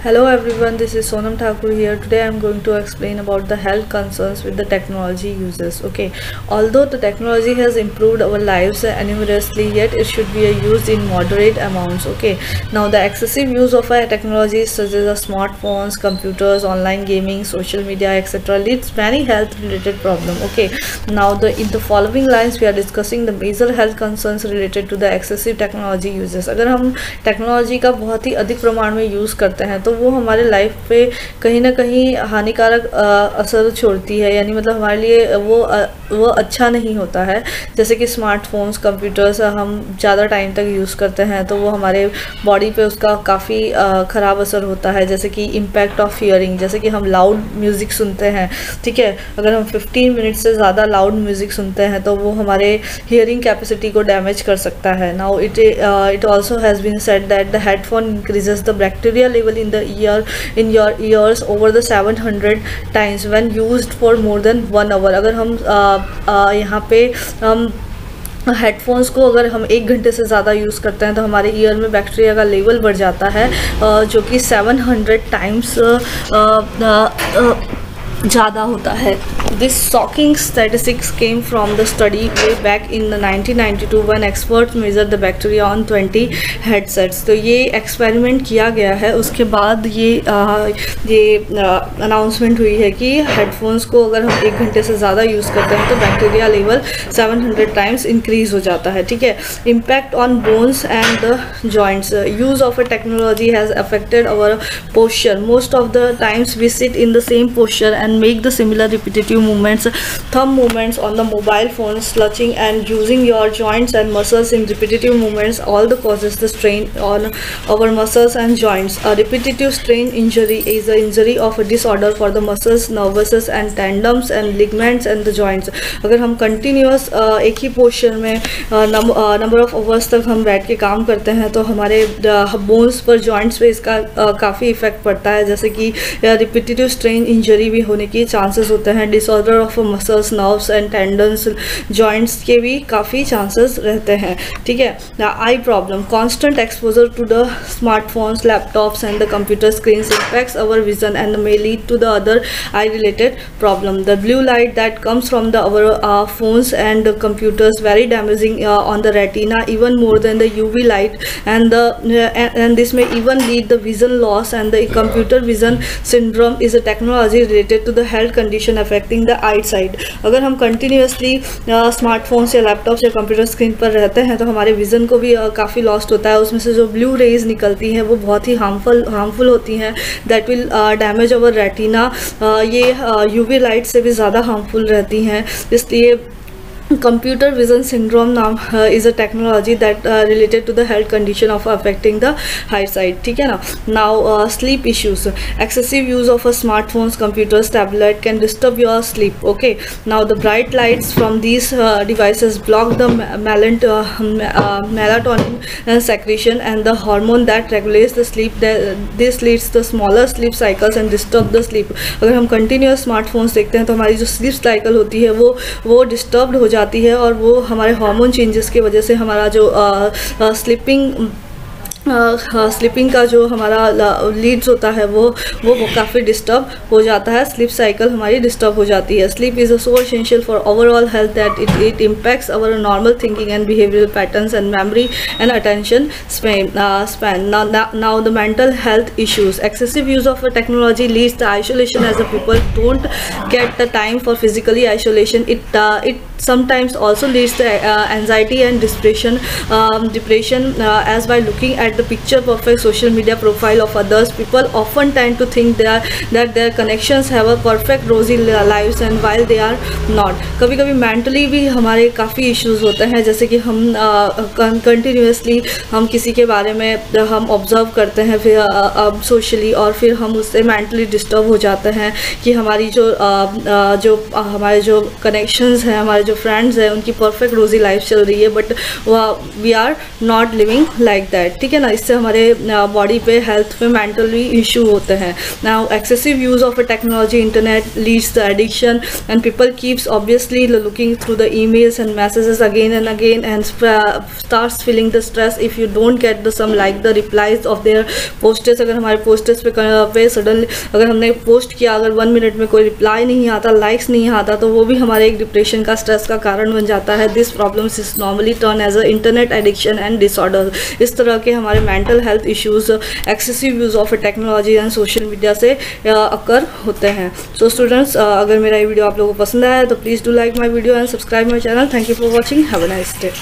Hello everyone, this is Sonam Thakur here. Today I am going to explain about the health concerns with the technology uses. Okay, although the technology has improved our lives enormously, yet it should be used in moderate amounts. Okay, now the excessive use of technology such as smartphones, computers, online gaming, social media, etc. leads many health related problems. Okay, now in the following lines we are discussing the major health concerns related to the excessive technology uses. अगर हम technology का बहुत ही अधिक प्रमाण में use करते हैं तो वो हमारे लाइफ पे कहीं ना कहीं हानिकारक असर छोड़ती है, यानी मतलब हमारे लिए वो अच्छा नहीं होता है। जैसे कि स्मार्टफोन्स, कंप्यूटर्स हम ज़्यादा टाइम तक यूज़ करते हैं तो वो हमारे बॉडी पे उसका काफ़ी ख़राब असर होता है। जैसे कि इम्पैक्ट ऑफ हियरिंग, जैसे कि हम लाउड म्यूज़िक सुनते हैं, ठीक है, अगर हम 15 मिनट से ज़्यादा लाउड म्यूज़िक सुनते हैं तो वो हमारे हियरिंग कैपेसिटी को डैमेज कर सकता है। Now it also has been said that the headphone increases the bacteria level in your ears over the 700 times when used for more than 1 hour। अगर हम यहाँ पे हेडफोन्स को अगर हम 1 घंटे से ज़्यादा यूज़ करते हैं तो हमारे ईयर में बैक्टीरिया का लेवल बढ़ जाता है जो कि 700 टाइम्स ज़्यादा होता है। This shocking statistics came from the study way back in the 1992 when experts measured the bacteria on 20 headsets। तो ये एक्सपेरिमेंट किया गया है, उसके बाद ये अनाउंसमेंट हुई है कि हेडफोन्स को अगर हम 1 घंटे से ज़्यादा यूज़ करते हैं तो बैक्टीरिया लेवल 700 टाइम्स इंक्रीज़ हो जाता है, ठीक है। Impact on bones and the joints, use of a technology has affected our posture. Most of the times we sit in the same posture and make the similar repetitive movements, thumb movements on the mobile phone, slouching and using your joints and muscles in repetitive movements all the causes the strain on our muscles and joints। A repetitive strain injury is the injury of a disorder for the muscles, nerves and tendons and ligaments and the joints। अगर हम continuous एक ही posture में number of hours तक हम बैठ के काम करते हैं तो हमारे बोन्स पर, जॉइंट्स पे इसका काफ़ी इफेक्ट पड़ता है। जैसे कि रिपीटेटिव स्ट्रेन इंजरी भी होने के चांसेस होते हैं। Disorder of muscles, nerves and tendons, joints के भी काफ़ी चांसेस रहते हैं, ठीक है। Eye problem, constant exposure to the smartphones, laptops and the computer screens impacts our vision and may lead to the other eye related problem. The blue light that comes from the our phones and computers very damaging on the retina even more than the UV light and this may even lead the vision loss and the computer vision syndrome is a technology related to the health condition affecting the eyesight। अगर हम continuously smartphones या laptops या computer screen पर रहते हैं तो हमारे vision को भी काफ़ी लॉस्ट होता है। उसमें से जो ब्लू रेज निकलती हैं वो बहुत ही हार्मफुल होती हैं, that will damage our retina. ये UV लाइट से भी ज़्यादा हार्मफुल रहती हैं, इसलिए computer vision syndrome नाम is a technology that related to the health condition of affecting the eyesight, ठीक है ना। now sleep issues, excessive use of smartphones, computers, tablet can disturb your sleep। okay, now the bright lights from these devices block the melatonin secretion and the hormone that regulates the sleep। this leads to smaller sleep cycles and disturb the sleep। अगर हम continuous smartphones देखते हैं तो हमारी जो sleep cycle होती है वो disturbed हो जाती है और वो हमारे हार्मोन चेंजेस की वजह से हमारा जो स्लीपिंग का जो हमारा लीड्स होता है वो काफ़ी डिस्टर्ब हो जाता है, स्लीप साइकिल हमारी डिस्टर्ब हो जाती है। Sleep is so essential for overall health that it impacts our normal thinking and behavioural patterns and memory and attention span. Now the mental health issues, excessive use of technology leads the isolation as the people don't get the time for physically isolation. It sometimes also leads to anxiety and depression as by looking at the picture perfect social media profile of others, people often tend to think that their connections have a perfect rosy lives and while they are not। कभी कभी mentally भी हमारे काफ़ी issues होते हैं, जैसे कि हम कंटिन्यूसली हम किसी के बारे में हम ऑब्जर्व करते हैं फिर सोशली और फिर हम उससे मेंटली डिस्टर्ब हो जाते हैं कि हमारी जो हमारे जो कनेक्शंस हैं, हमारे जो फ्रेंड्स हैं, उनकी परफेक्ट रोजी लाइफ चल रही है but we are not living like that, ठीक है ना। ना, इससे हमारे बॉडी पे, हेल्थ पे, मेंटली इशू होते हैं. Now excessive use of a technology, internet leads to addiction and people keeps obviously looking through the emails and messages again and again and starts feeling the stress if you don't get the some like the replies of their posters. अगर हमारे posters पे suddenly अगर हमने post किया, अगर 1 minute में कोई reply नहीं आता, लाइक्स नहीं आता, तो वो भी हमारे एक डिप्रेशन का, स्ट्रेस का कारण बन जाता है. This problems is normally turn as a internet addiction and disorder. इस तरह के हमारे mental health issues excessive use of technology and social media से अकर होते हैं. सो स्टूडेंट्स, अगर मेरा ये वीडियो आप लोगों को पसंद आया तो please do like my video and subscribe my channel. Thank you for watching. Have a nice day.